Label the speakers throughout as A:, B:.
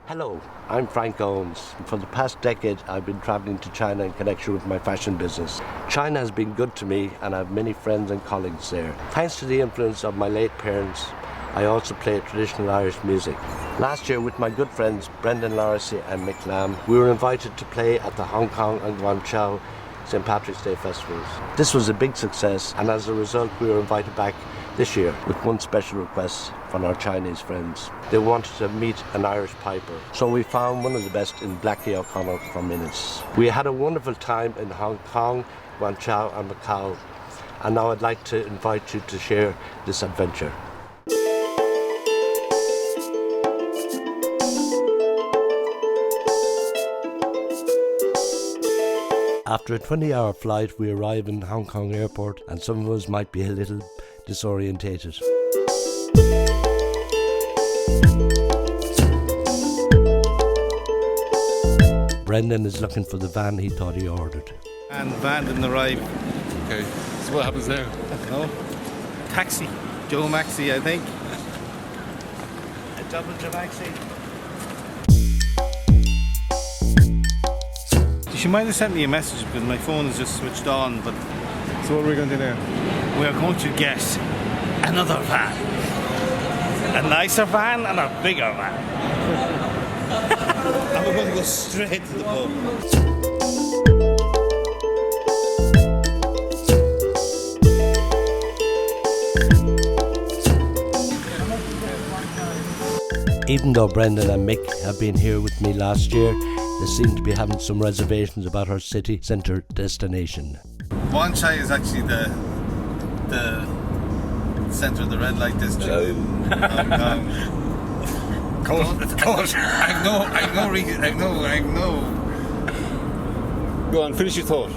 A: Hello, I'm Frank Owens. For the past decade, I've been travelling to China in connection with my fashion business. China has been good to me and I have many friends and colleagues there. Thanks to the influence of my late parents, I also play traditional Irish music. Last year, with my good friends Brendan Larrissey and Mick Lambe, we were invited to play at the Hong Kong and Guangzhou St. Patrick's Day festivals. This was a big success, and as a result we were invited back this year with one special request from our Chinese friends. They wanted to meet an Irish piper, so we found one of the best in Blackie O'Connor from Innis. We had a wonderful time in Hong Kong, Guangzhou and Macau, and now I'd like to invite you to share this adventure. After a 20-hour flight, we arrive in Hong Kong airport and some of us might be a little disorientated. Brendan is looking for the van he thought he ordered.
B: And van didn't arrive.
C: Okay, so what happens now?
B: No. Taxi. Joe Maxi, I think.
A: A double Joe Maxi.
B: She might have sent me a message because my phone is just switched on, but...
C: So what are we going to do now?
B: We are going to get another van. A nicer van and a bigger van. And we're going to go straight to the pub.
A: Even though Brendan and Mick have been here with me last year, they seem to be having some reservations about our city centre destination.
B: Wan Chai is actually the centre of the red light district in Hong Kong.
C: Cold. It's cold.
B: I've no.
C: Go on, finish your thought.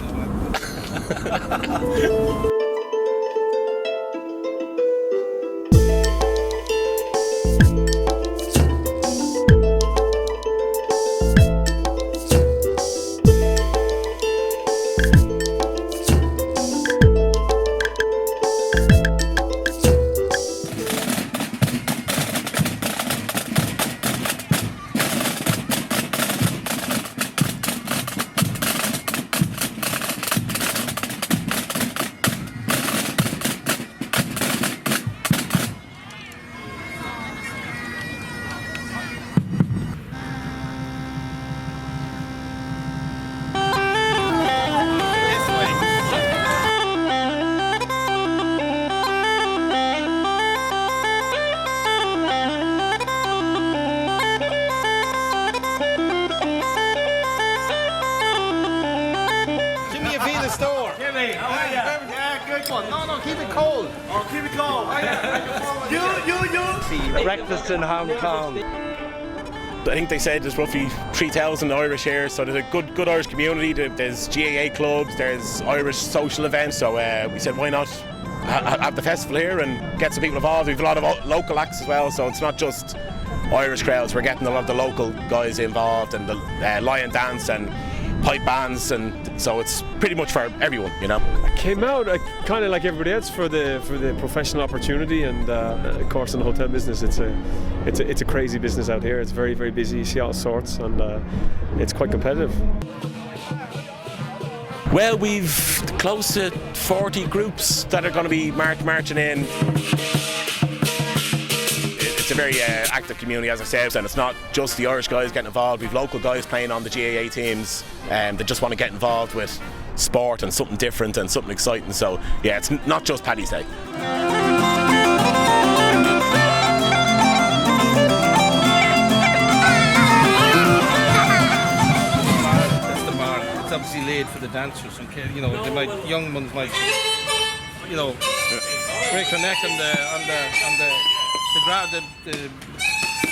A: Breakfast in Hong Kong.
D: I think they said there's roughly 3,000 Irish here, so there's a good Irish community. There's GAA clubs, there's Irish social events, so we said why not have the festival here and get some people involved. We've a lot of local acts as well, so it's not just Irish crowds. We're getting a lot of the local guys involved and the lion dance and pipe bands, and so it's pretty much for everyone, you know.
E: I came out kind of like everybody else for the professional opportunity, and of course in the hotel business it's a crazy business out here. It's very, very busy. You see all sorts, and it's quite competitive.
D: Well, we've close to 40 groups that are going to be marching in. It's a very active community, as I said, and it's not just the Irish guys getting involved. We've local guys playing on the GAA teams that just want to get involved with sport and something different and something exciting. So yeah, it's not just Paddy's Day.
B: That's the bar. It's obviously laid for the dancers, and you know, young ones might, you know, break their neck on the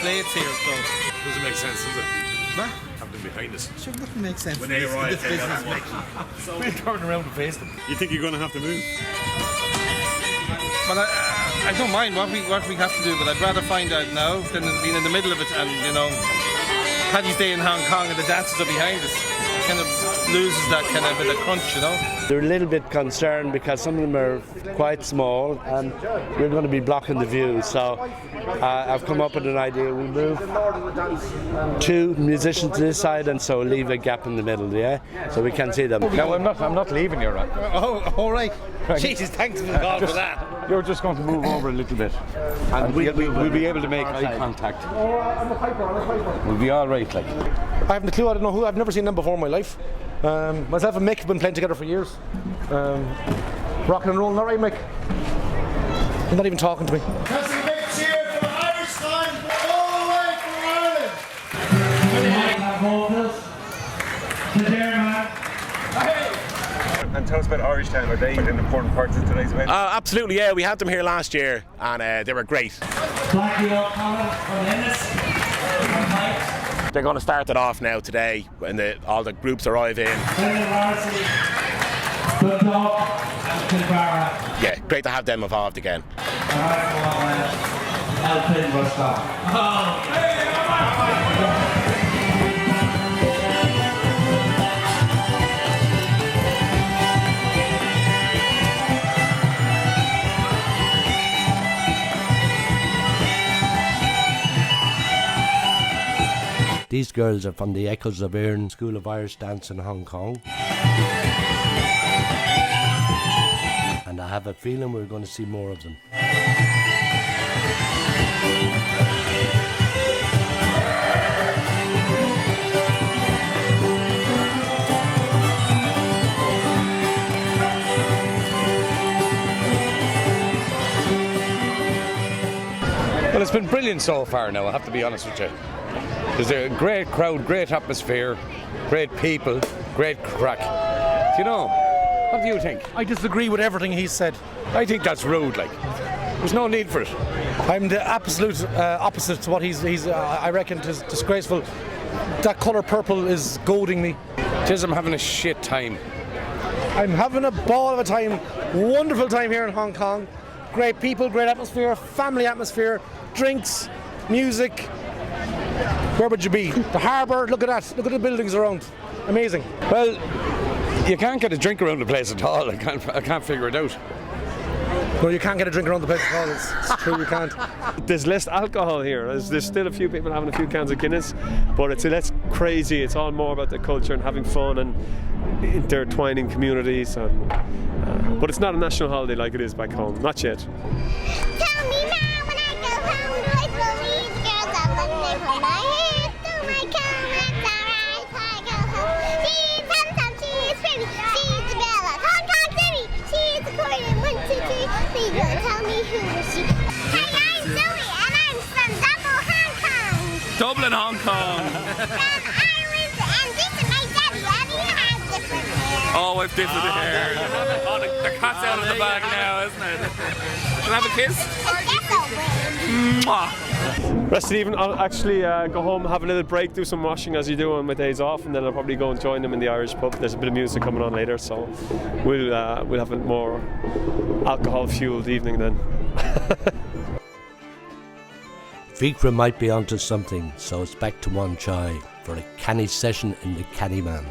B: slates here, so
C: Doesn't make sense, does it?
B: what?
C: Have them behind us.
B: Sure, nothing makes sense.
C: When they arrive,
B: this business.
C: we're turning around to face them. You think you're going to have to move?
B: But I don't mind what we have to do, but I'd rather find out now than being in the middle of it and, you know, Paddy's Day in Hong Kong and the dancers are behind us. kind of loses that kind of bit of crunch, you know.
A: They're a little bit concerned because some of them are quite small and we're going to be blocking the view. So I've come up with an idea. We move 2 musicians to this side and so leave a gap in the middle, yeah? So we can see them.
F: No, I'm not leaving you, right?
B: Oh, all right. Jesus, thanks for God for that.
F: You're just going to move over a little bit. And we'll be able to make eye contact. We'll be all right, like.
G: I haven't a clue. I don't know who. I've never seen them before in my life. Myself and Mick have been playing together for years. Rocking and rolling, all right, Mick? You're not even talking to me.
H: That's a big cheer for Irishtown, all the way from Ireland.
C: And tell us about Irishtown. Are they an important part of today's event?
D: Absolutely, yeah. We had them here last year and they were great.
H: Blackie from Ennis.
D: They're going to start it off now today when all the groups arrive in.
H: Larrissey, Good Dog, and Kilbarra.
D: Yeah, great to have them involved again.
A: These girls are from the Echoes of Uilleann School of Irish Dance in Hong Kong. And I have a feeling we're going to see more of them.
F: Well, it's been brilliant so far now, I have to be honest with you. There's a great crowd, great atmosphere, great people, great crack. You know, what do you think?
G: I disagree with everything he said.
F: I think that's rude, like. There's no need for it.
G: I'm the absolute opposite to what he's I reckon is disgraceful. That colour purple is goading me.
F: Tis I'm having a shit time.
G: I'm having a ball of a time, wonderful time here in Hong Kong. Great people, great atmosphere, family atmosphere, drinks, music. Where would you be? The harbour, look at that, look at the buildings around. Amazing.
F: Well, you can't get a drink around the place at all. I can't figure it out.
G: No, you can't get a drink around the place at all. It's true, you can't.
E: There's less alcohol here. There's still a few people having a few cans of Guinness, but it's less crazy. It's all more about the culture and having fun and intertwining communities. And, but it's not a national holiday like it is back home. Not yet.
I: Tell me, Mom, when I go home, do I believe the girls that let me pull my hair through my comb? That's alright, I go home. She's handsome, she's pretty, she's the Bella of Hong Kong City. She's the Korean 1, 2, 3. Please don't tell me who is she. Hi, I'm Zoe, and I'm from Double Hong Kong.
B: Dublin, Hong Kong.
I: From Ireland, and this is my daddy. Have you had different hair?
B: Oh, I've different hair. Oh, the cat's out of the bag now, isn't it? Can I have a kiss?
I: That's a win.
B: Mwah.
E: Rest of the evening, I'll actually go home, have a little break, do some washing as you do on my days off, and then I'll probably go and join them in the Irish pub. There's a bit of music coming on later, so we'll have a more alcohol-fueled evening then.
A: Fikra might be onto something, so it's back to one chai for a canny session in the Canny Man.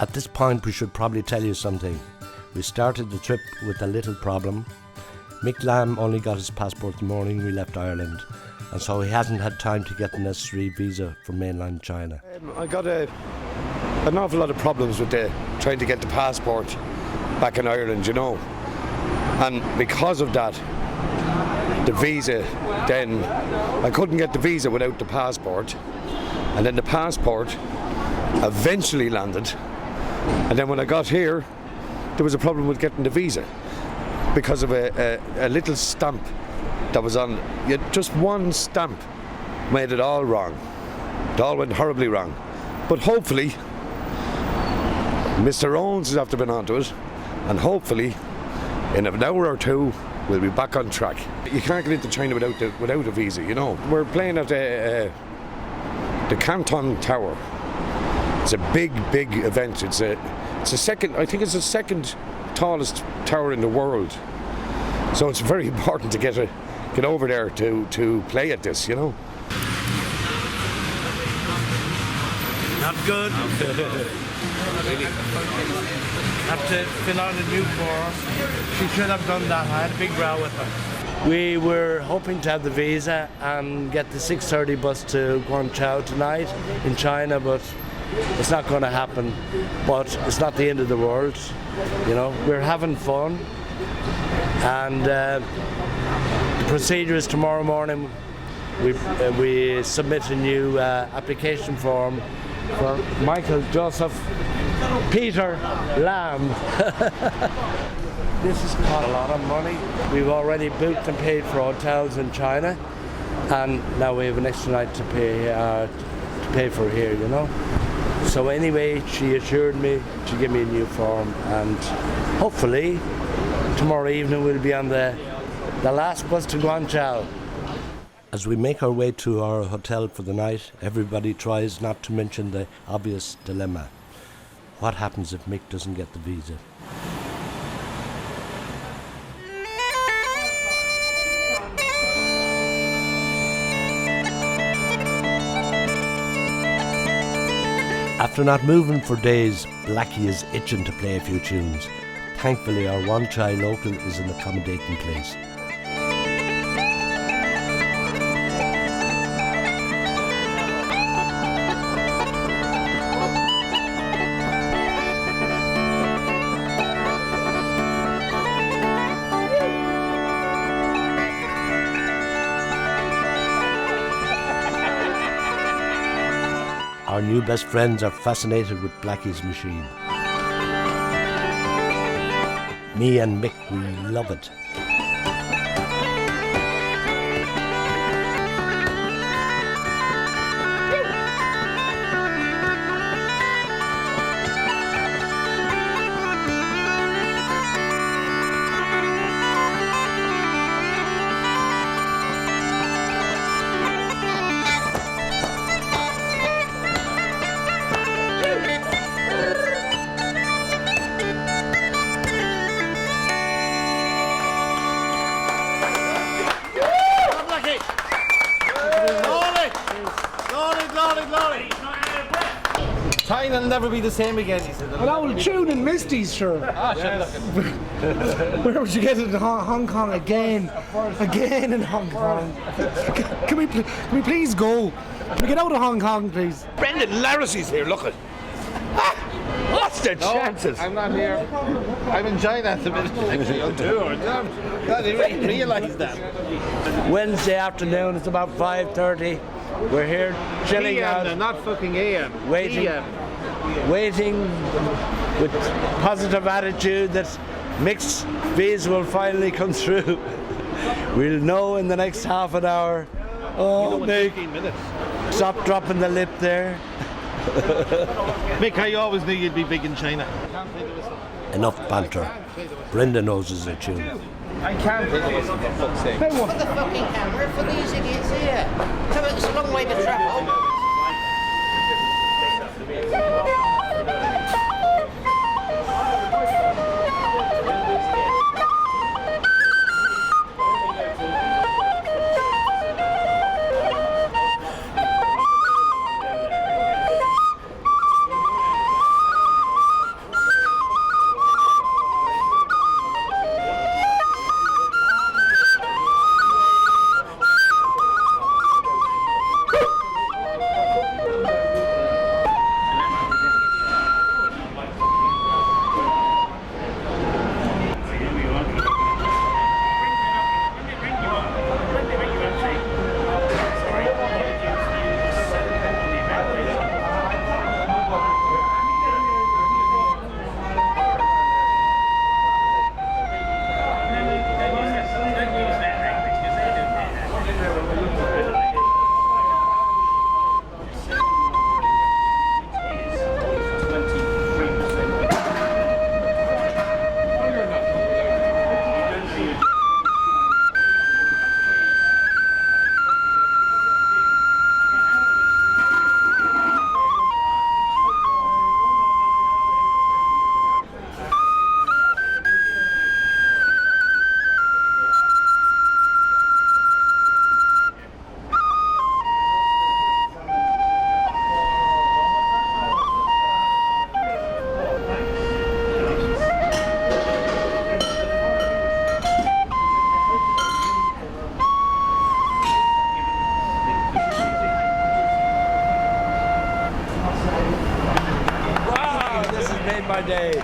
A: At this point, we should probably tell you something. We started the trip with a little problem. Mick Lambe only got his passport the morning we left Ireland, and so he hasn't had time to get the necessary visa from mainland China.
J: I got an awful lot of problems with trying to get the passport back in Ireland, you know. And because of that, the visa, then I couldn't get the visa without the passport. And then the passport eventually landed. And then when I got here, there was a problem with getting the visa because of a little stamp that was on, just one stamp made it all wrong. It all went horribly wrong. But hopefully, Mr. Owens has after been onto it, and hopefully, in an hour or two, we'll be back on track. You can't get into China without a visa, you know. We're playing at the Canton Tower. It's a big event. It's the second tallest tower in the world. So it's very important to get over there to play at this, you know.
B: Not good. Have to fill out a new form. She should have done that. I had a big row with her.
A: We were hoping to have the visa and get the 6:30 bus to Guangzhou tonight in China, but it's not going to happen. But it's not the end of the world, you know. We're having fun, and the procedure is tomorrow morning. We submit a new application form for Michael Joseph Peter Lambe. This has cost a lot of money. We've already booked and paid for hotels in China, and now we have an extra night to pay for here, you know. So anyway, she assured me she'd give me a new form, and hopefully tomorrow evening we'll be on the last bus to Guangzhou. As we make our way to our hotel for the night, everybody tries not to mention the obvious dilemma. What happens if Mick doesn't get the visa? After not moving for days, Blackie is itching to play a few tunes. Thankfully, our Wan Chai local is an accommodating place. Our new best friends are fascinated with Blackie's machine. Me and Mick, we love it.
B: China will never be the same again, he said.
G: An old tune in Misty's, sure. Where would you get it in Hong Kong again? Again in Hong Kong. Can we please go? Can we get out of Hong Kong, please?
J: Brendan Larrissey's here, look at. What's the chances?
B: I'm not here. I'm in China at the minute. I didn't realise that.
A: Wednesday afternoon, it's about 5:30. We're here chilling out,
B: not fucking AM.
A: waiting with positive attitude that Mick's visa will finally come through. We'll know in the next half an hour. Oh, Mick, stop dropping the lip there.
B: Mick, I always knew you'd be big in China.
A: Enough banter. Brenda knows his tune.
B: I can't play the whistle, for fuck's sake.
K: For the fucking camera, for these idiots here. Come on, it's a long way to travel.
G: day.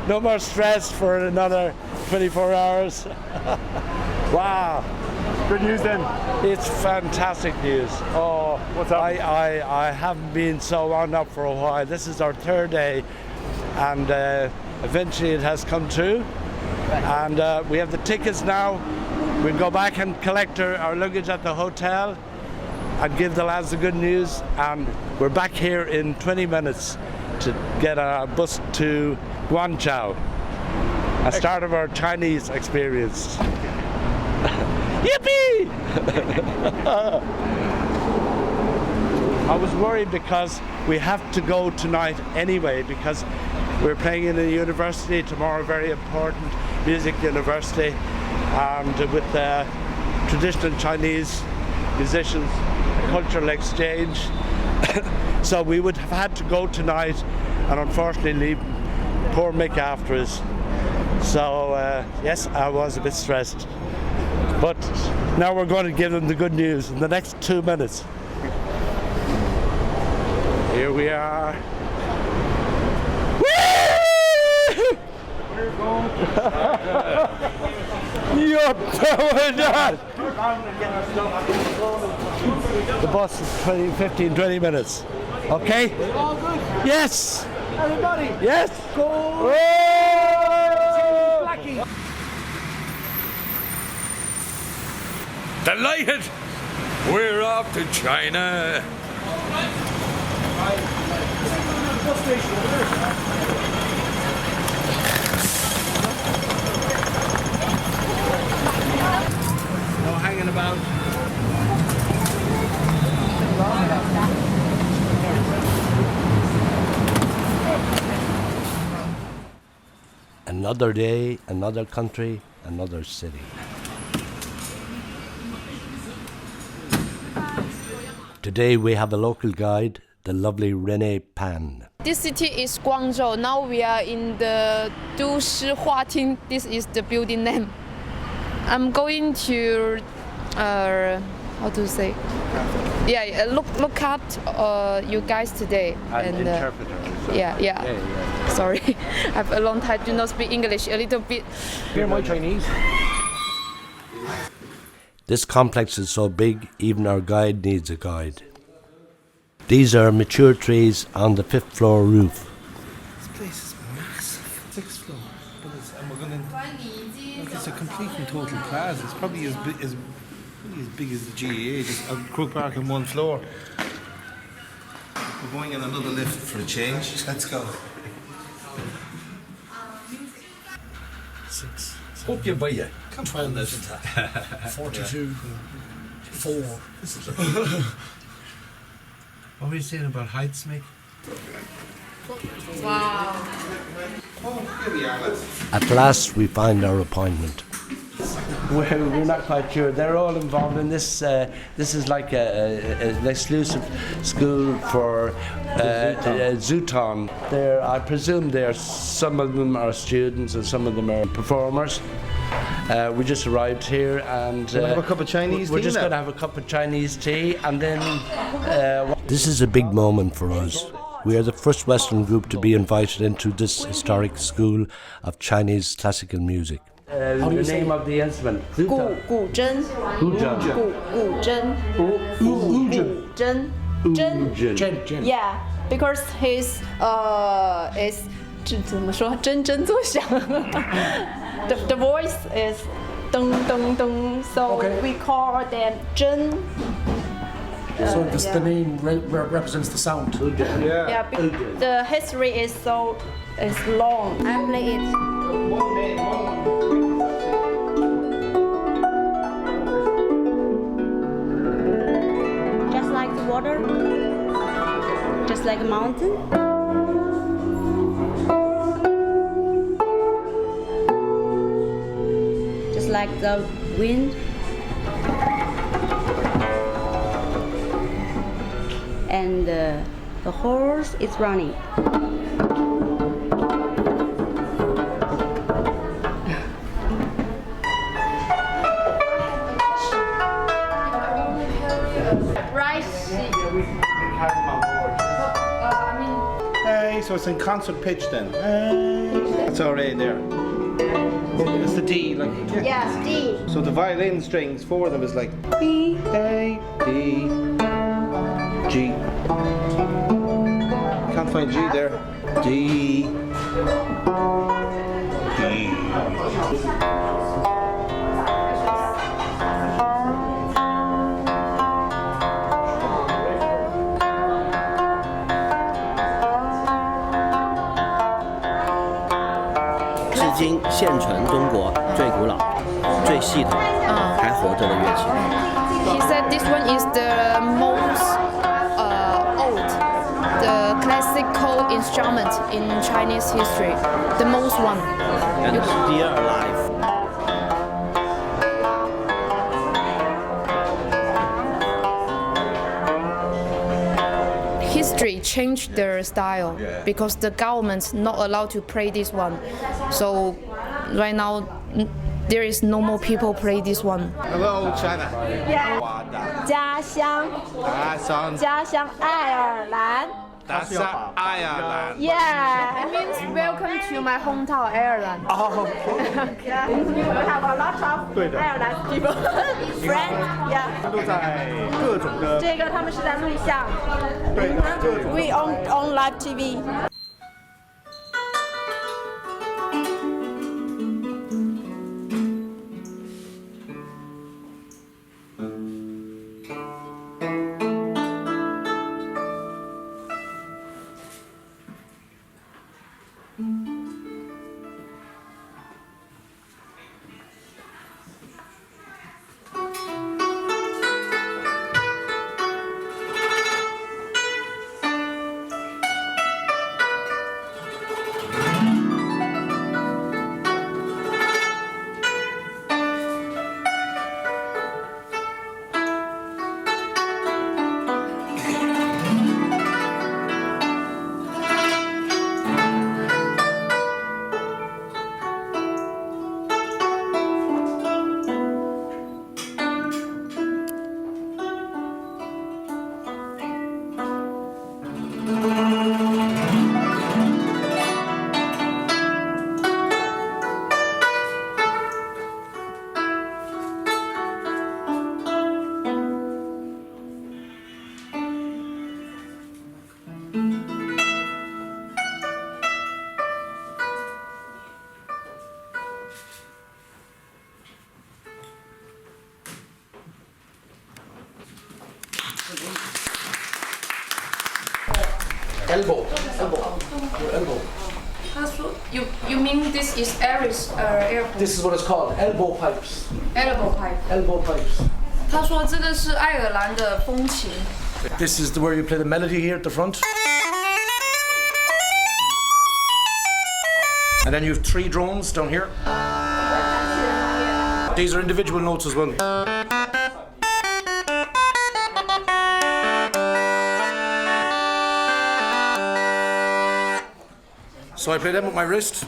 G: No more stress for another 24 hours. Wow.
C: Good news then.
G: It's fantastic news. Oh,
C: what's up?
G: I haven't been so wound up for a while. This is our third day, and eventually it has come true. And we have the tickets now. We'll go back and collect our luggage at the hotel and give the lads the good news. And we're back here in 20 minutes to get a bus to Guangzhou, a start of our Chinese experience. Yippee! I was worried because we have to go tonight anyway, because we're playing in a university tomorrow, a very important music university, and with traditional Chinese musicians, cultural exchange. So we would have had to go tonight, and unfortunately leave poor Mick after us. So yes, I was a bit stressed. But now we're going to give them the good news in the next 2 minutes. Here we are.
C: We're going to
G: You're powered on! The bus is 15, 20 minutes. Okay?
H: All good.
G: Yes!
H: Everybody.
G: Yes!
H: Go.
G: Oh!
H: Blackie.
F: Delighted! We're off to China.
B: No hanging about.
A: Another day, another country, another city. Today we have a local guide, the lovely Renee Pan.
L: This city is Guangzhou. Now we are in the 都市花厅. This is the building name. I'm going to, how to say? Yeah, look up you guys today.
A: And interpreter.
L: Yeah. Sorry, I have a long time do not speak English. A little bit.
G: Hear my Chinese.
A: This complex is so big, even our guide needs a guide. These are mature trees on the 5th floor roof.
B: This place is massive. 6th floor. But and we're going to. Look, it's a complete and total plaza. It's probably as big as the GAA, just a crew park on one floor. We're going in another lift for a change. Let's go.
H: 6.
M: Hope you buy it.
H: Come 12. 42. 4.
B: What were you saying about heights, Mick?
L: Wow.
B: Oh, here we are, lads.
A: At last we find our appointment.
G: Well, we're not quite sure. They're all involved in this. This is like an exclusive school for Zooton. I presume some of them are students and some of them are performers. We just arrived here and
B: we'll have a cup of Chinese tea.
G: We're just going to have a cup of Chinese tea and then.
A: This is a big moment for us. We are the first Western group to be invited into this historic school of Chinese classical music.
G: The name of the instrument?
L: 古筝. 古筝. Yeah, because his is 怎么说？真真作响。The voice is 噔噔噔, so we call them 真.
H: So the name represents the sound.
L: Yeah, the history is long. I play it.
N: Just like the water, just like a mountain. Just like the wind. And the horse is running.
C: Hey, so
B: so it's in concert pitch then. That's our A there. It's the D, like.
I: Yes, D.
B: So the violin strings, 4 of them is like B, A, B, G. Can't find G there. D, D.
M: 今现存中国最古老、最系统、还活着的乐器。
L: He said this one is the most old, the classical instrument in Chinese history, the most one.
M: And still alive.
L: History changed their style because the government's not allowed to play this one. So right now there is no more people play this one.
B: Hello, China.
N: Yeah. 家乡爱尔兰。
B: That's Ireland.
L: Yeah, it means welcome to my hometown, Ireland.
B: Oh,
N: Yeah, we have a lot of Ireland people, friends. Yeah.
B: 都在各种的。
N: 这个他们是在录像。
B: 对的，各种。
N: We on live TV.
A: Elbow. Your elbow.
L: You mean this is airport?
A: This is what it's called. Elbow pipes.
L: Elbow pipe.
A: Elbow pipes.
L: 他说这个是爱尔兰的风琴。
A: This is where you play the melody here at the front. And then you have 3 drones down here. These are individual notes as well. So I play them with my wrist.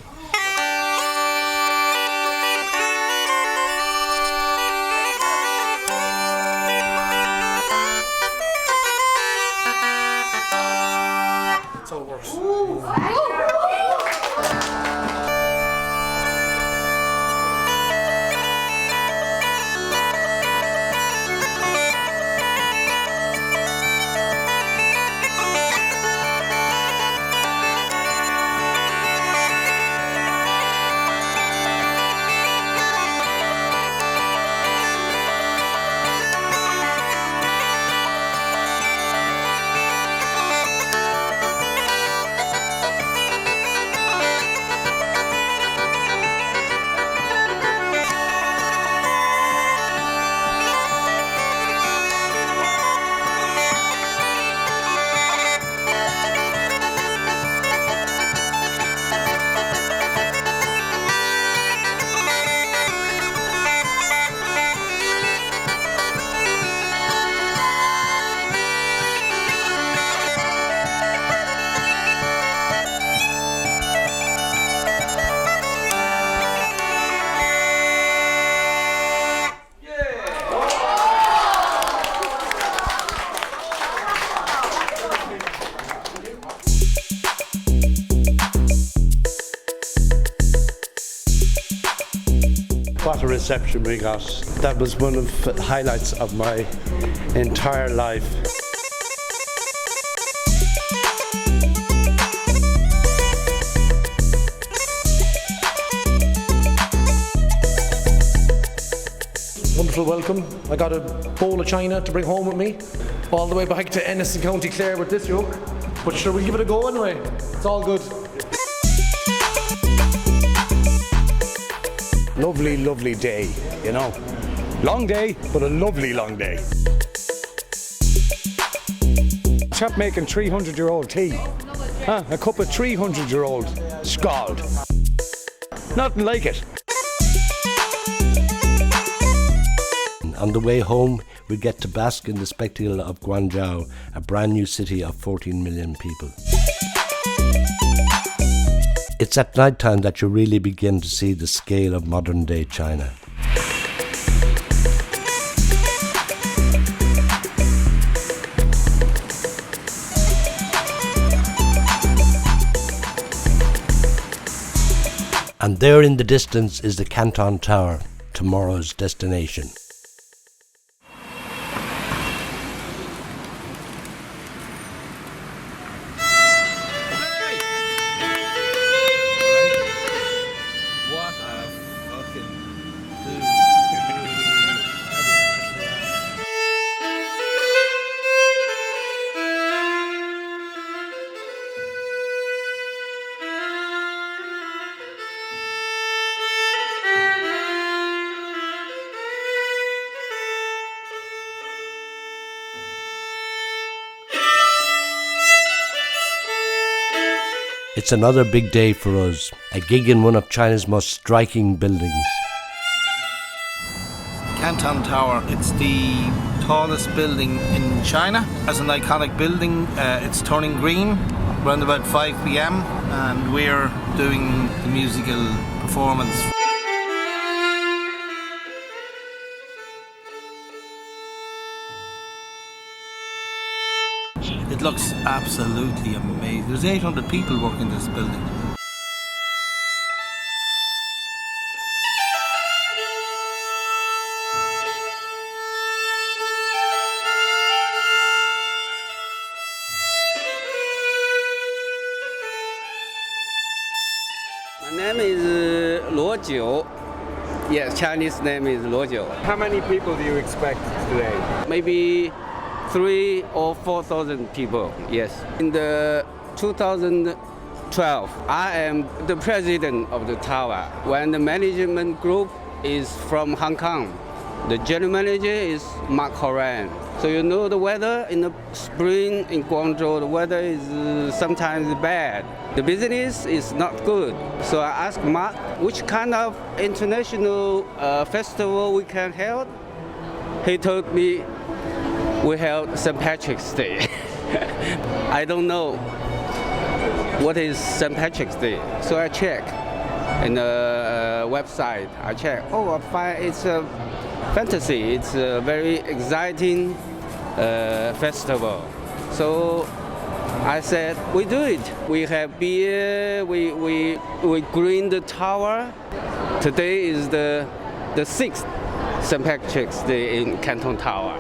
A: That's how it works.
J: reception we got. That was one of the highlights of my entire life.
G: Wonderful welcome. I got a bowl of china to bring home with me, all the way back to Ennis in County Clare with this yoke. But sure, we'll give it a go anyway. It's all good.
F: Lovely, lovely day, you know. Long day, but a lovely long day. Chap making 300-year-old tea. A cup of 300-year-old scald. Nothing like it.
A: On the way home, we get to bask in the spectacle of Guangzhou, a brand new city of 14 million people. It's at night time that you really begin to see the scale of modern day China. And there in the distance is the Canton Tower, tomorrow's destination. It's another big day for us, a gig in one of China's most striking buildings.
B: Canton Tower, it's the tallest building in China. As an iconic building, it's turning green around about 5 p.m. and we're doing the musical performance. It looks absolutely amazing. There's 800 people working in this building.
O: My name is Luo Jiu. Yes, Chinese name is Luo Jiu.
P: How many people do you expect today?
O: Maybe 3,000 or 4,000 people, yes. In the 2012, I am the president of the tower. When the management group is from Hong Kong, the general manager is Mark Horan. So you know the weather in the spring in Guangzhou, the weather is sometimes bad. The business is not good. So I asked Mark which kind of international festival we can hold. He told me we held St. Patrick's Day. I don't know what is St. Patrick's Day. So I check in the website. I check. Oh, I find it's a fantasy. It's a very exciting festival. So I said, we do it. We have beer. We green the tower. Today is the 6th St. Patrick's Day in Canton Tower.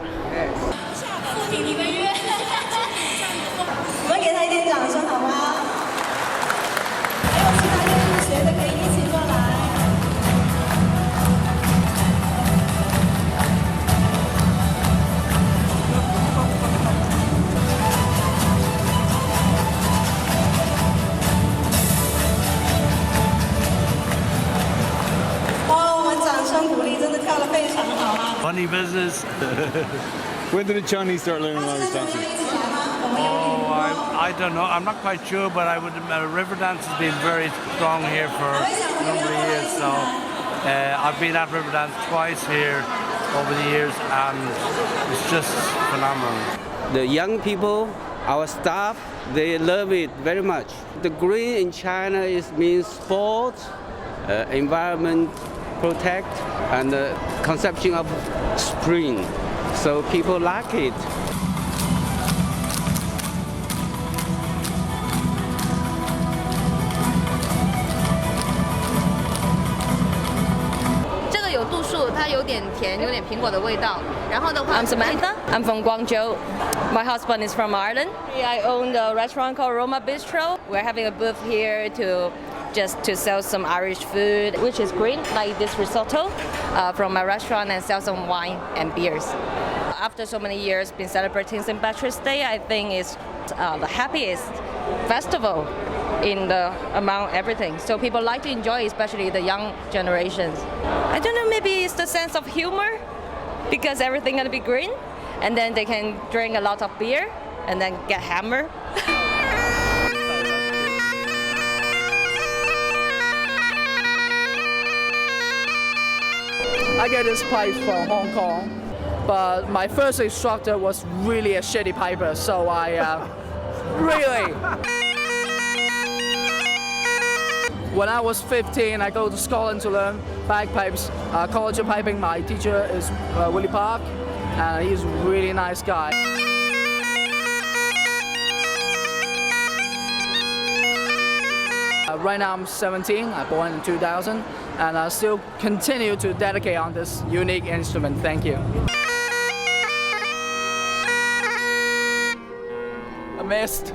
Q: 不听你们乐，我们给他一点掌声好吗？还有其他的同学的可以一起过来。哇，我们掌声鼓励，真的跳得非常好啊
P: Funny business. When did the Chinese start learning Irish dancing?
R: Oh, I don't know. I'm not quite sure, but I would. River dance has been very strong here for a number of years. So I've been at river dance twice here over the years, and it's just phenomenal.
O: The young people, our staff, they love it very much. The green in China means sport, environment protect, and the conception of spring. So people like it.
L: 这个有度数
S: 它有点甜，有点苹果的味道。然后的话
T: I'm Samantha. I'm from Guangzhou. My husband is from Ireland. I own a restaurant called Roma Bistro. We're having a booth here to sell some Irish food, which is green, like this risotto, from my restaurant, and sell some wine and beers. After so many years been celebrating St. Patrick's Day, I think it's the happiest festival among everything. So people like to enjoy, especially the young generations. I don't know, maybe it's the sense of humor, because everything gonna be green, and then they can drink a lot of beer and then get hammered.
U: I get this pipe from Hong Kong, but my first instructor was really a shitty piper, so I really. When I was 15, I go to Scotland to learn bagpipes. College of piping, my teacher is Willie Park, and he's a really nice guy. Right now I'm 17, I born in 2000, and I still continue to dedicate on this unique instrument. Thank you. I missed.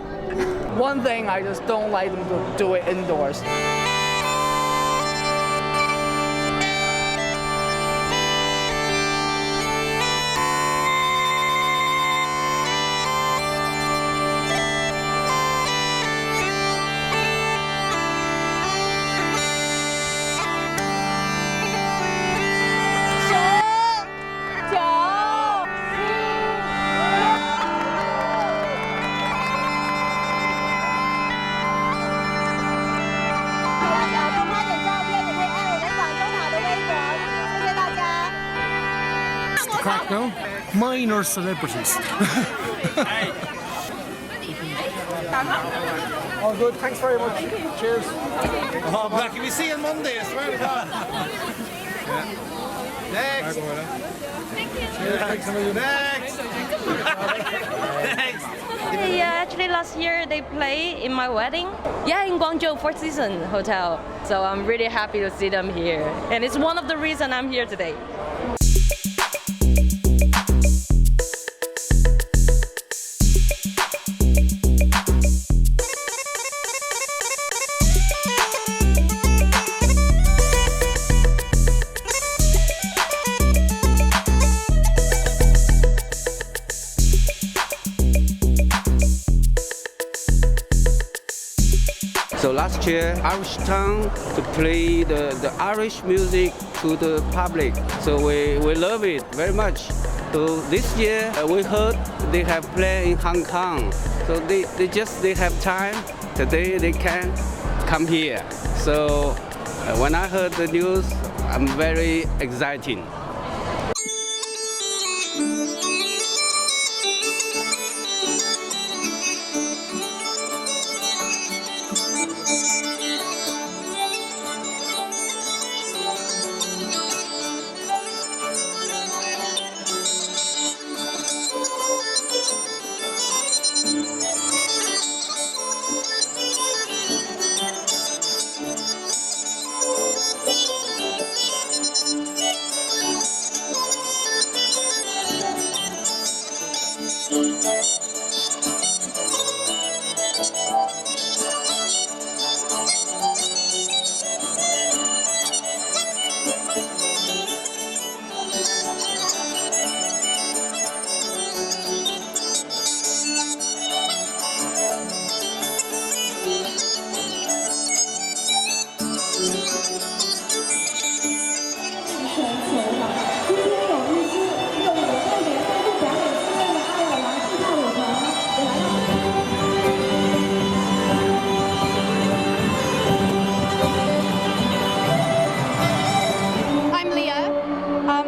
U: One thing, I just don't like them to do it indoors.
G: Crack now. Minor celebrities. All good. Thanks very much. Cheers.
B: Oh, Blackie, we see you on Monday. I swear to God. Next.
T: Next. Yeah, actually last year they played in my wedding. Yeah, in Guangzhou Four Seasons Hotel. So I'm really happy to see them here. And it's one of the reasons I'm here today.
O: So last year, Irishtown to play the Irish music to the public. So we love it very much. So this year, we heard they have played in Hong Kong. So they have time. Today they can come here. So when I heard the news, I'm very excited.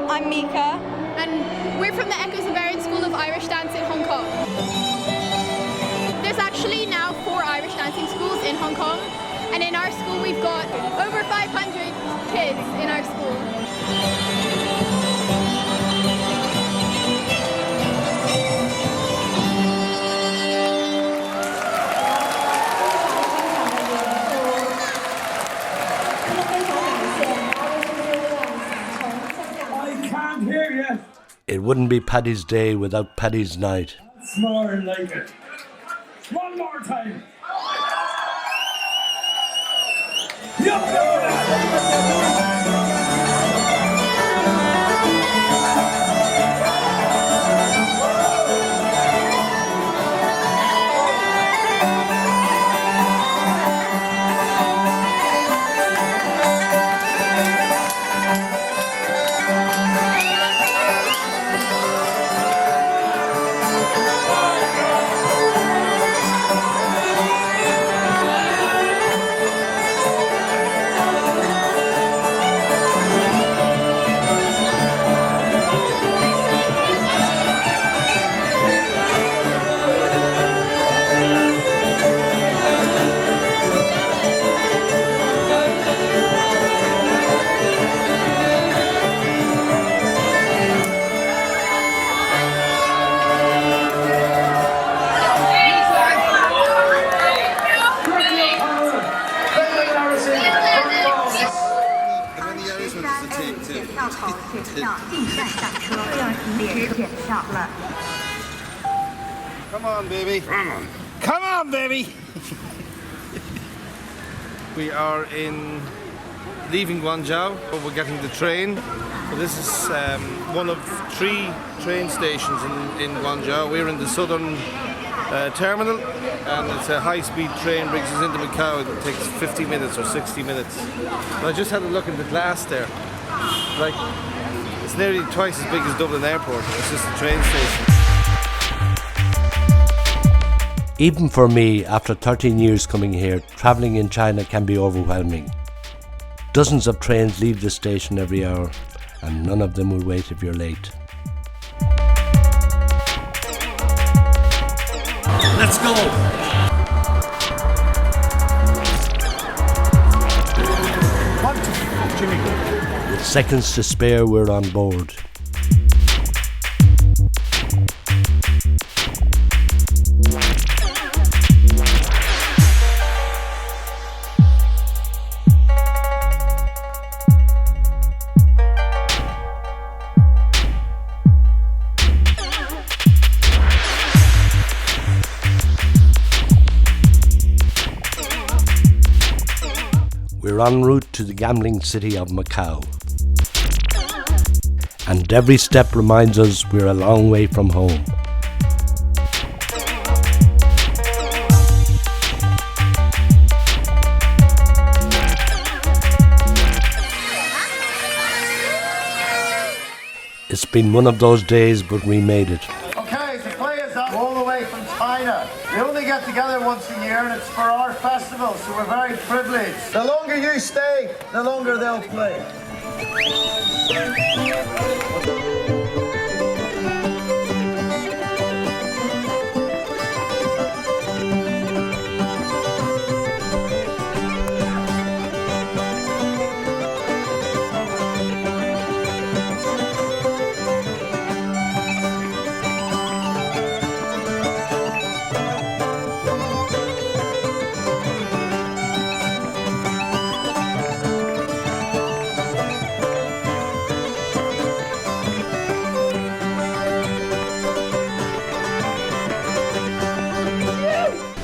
V: I'm Mika, and we're from the Echoes of Erin School of Irish Dance in Hong Kong. There's actually now 4 Irish dancing schools in Hong Kong, and in our school we've got over 500 kids in our school.
H: can't hear you.
A: It wouldn't be Paddy's Day without Paddy's Night.
H: That's more like it. One more time.
B: Come on, baby. Come on, baby. We are leaving Guangzhou. We're getting the train. So this is one of 3 train stations in Guangzhou. We're in the southern terminal, and it's a high-speed train, brings us into Macau. It takes 50 minutes or 60 minutes. And I just had a look in the glass there. Like, it's nearly twice as big as Dublin Airport. It's just a train station.
A: Even for me, after 13 years coming here, travelling in China can be overwhelming. Dozens of trains leave the station every hour, and none of them will wait if you're late.
H: Let's go.
A: With seconds to spare, we're on board. We're en route to the gambling city of Macau. And every step reminds us we're a long way from home. It's been one of those days, but we made it.
H: Okay, the play is up all the way from China. We only get together once a year, and it's for our festival, so we're very privileged. The longer you stay, the longer they'll play.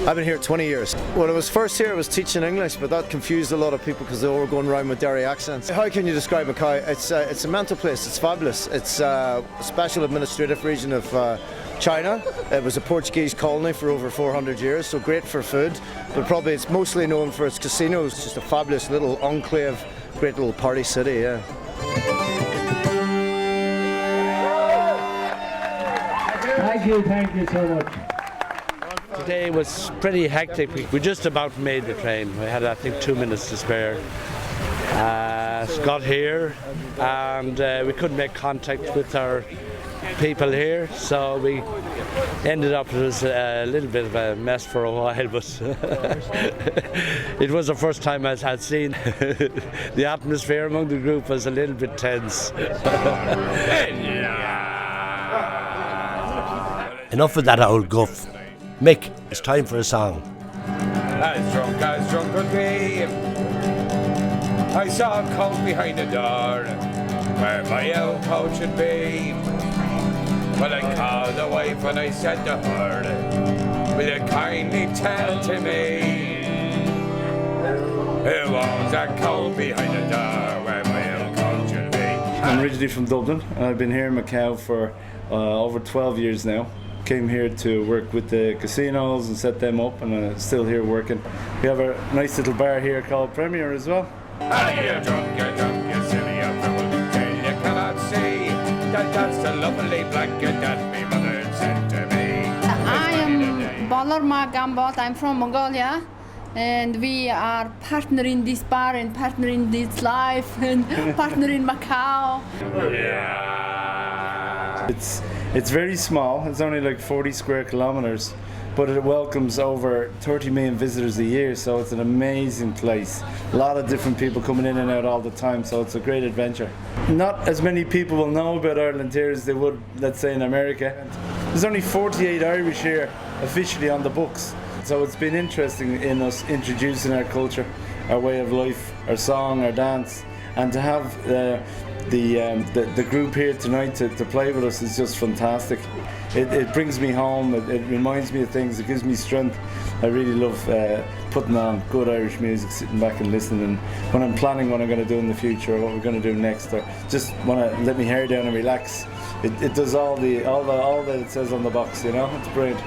D: I've been here 20 years. When I was first here, I was teaching English, but that confused a lot of people because they all were going around with Derry accents. How can you describe Macau? It's a mental place. It's fabulous. It's a special administrative region of China. It was a Portuguese colony for over 400 years, so great for food, but probably it's mostly known for its casinos. It's just a fabulous little enclave, great little party city, yeah.
H: Thank you so much.
E: Today was pretty hectic. We just about made the train. We had, I think, 2 minutes to spare. Got here and we couldn't make contact with our people here, so we ended up, it was a little bit of a mess for a while, but it was the first time I had seen the atmosphere among the group was a little bit tense.
A: Enough of that old guff. Mick, it's time for a song.
F: As drunk could be. I saw a coat behind the door.
C: where my old coach should be. Well, I called the wife and I said to her, will you kindly tell to me who owns that coat behind the door where my old coach should be?
K: I'm originally from Dublin and I've been here in Macau for over 12 years now. Came here to work with the casinos and set them up, and I'm still here working. We have a nice little bar here called Premier as well.
C: Are you drunk, you silly old fool? Till you cannot see that that's the lovely blanket that me mother sent to me.
W: I am Balarma Gambot. I'm from Mongolia, and we are partner in this bar and partner in this life and partner in Macau.
C: Yeah.
K: It's very small. It's only like 40 square kilometers, but it welcomes over 30 million visitors a year, so it's an amazing place. A lot of different people coming in and out all the time, so it's a great adventure. Not as many people will know about Ireland here as they would, let's say, in America. There's only 48 Irish here officially on the books, so it's been interesting in us introducing our culture, our way of life, our song, our dance, and to have the group here tonight to play with us is just fantastic. It brings me home, it reminds me of things, it gives me strength. I really love putting on good Irish music, sitting back and listening, and when I'm planning what I'm going to do in the future or what we're going to do next, or just want to let my hair down and relax, it does all that it says on the box, you know. It's brilliant.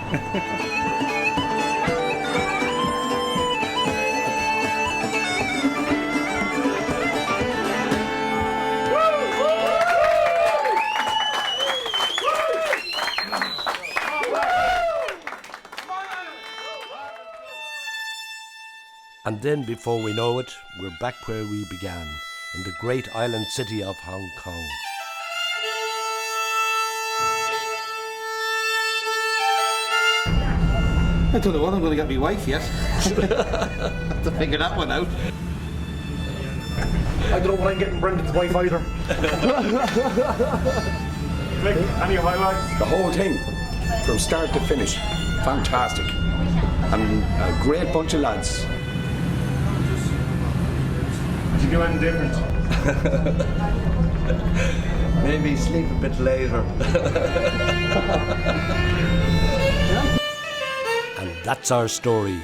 A: And then, before we know it, we're back where we began, in the great island city of Hong Kong.
B: I don't know what I'm going to get my wife yet. Have to figure that one out.
G: I don't know what I'm getting Brendan's wife either. Mick, any highlights?
F: The whole thing, from start to finish, fantastic. And a great bunch of lads.
G: Did you do anything different?
A: Maybe sleep a bit later. And that's our story.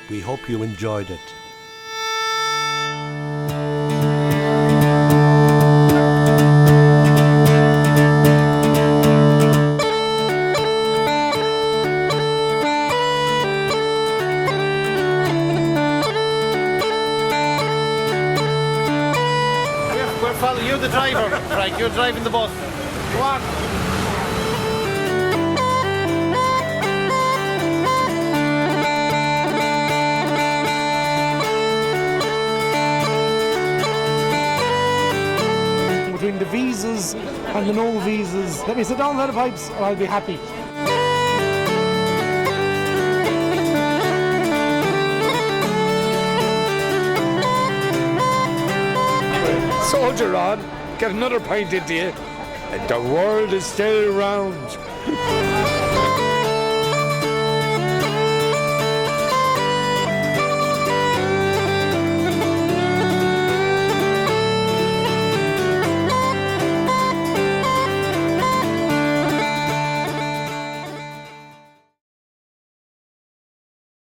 A: We hope you enjoyed it.
B: You're the driver, Frank. You're driving the bus. Go on.
G: Between the visas and the no visas, let me sit down, let the pipes, and I'll be happy.
F: Soldier on, get another pint into you, and the world is still round.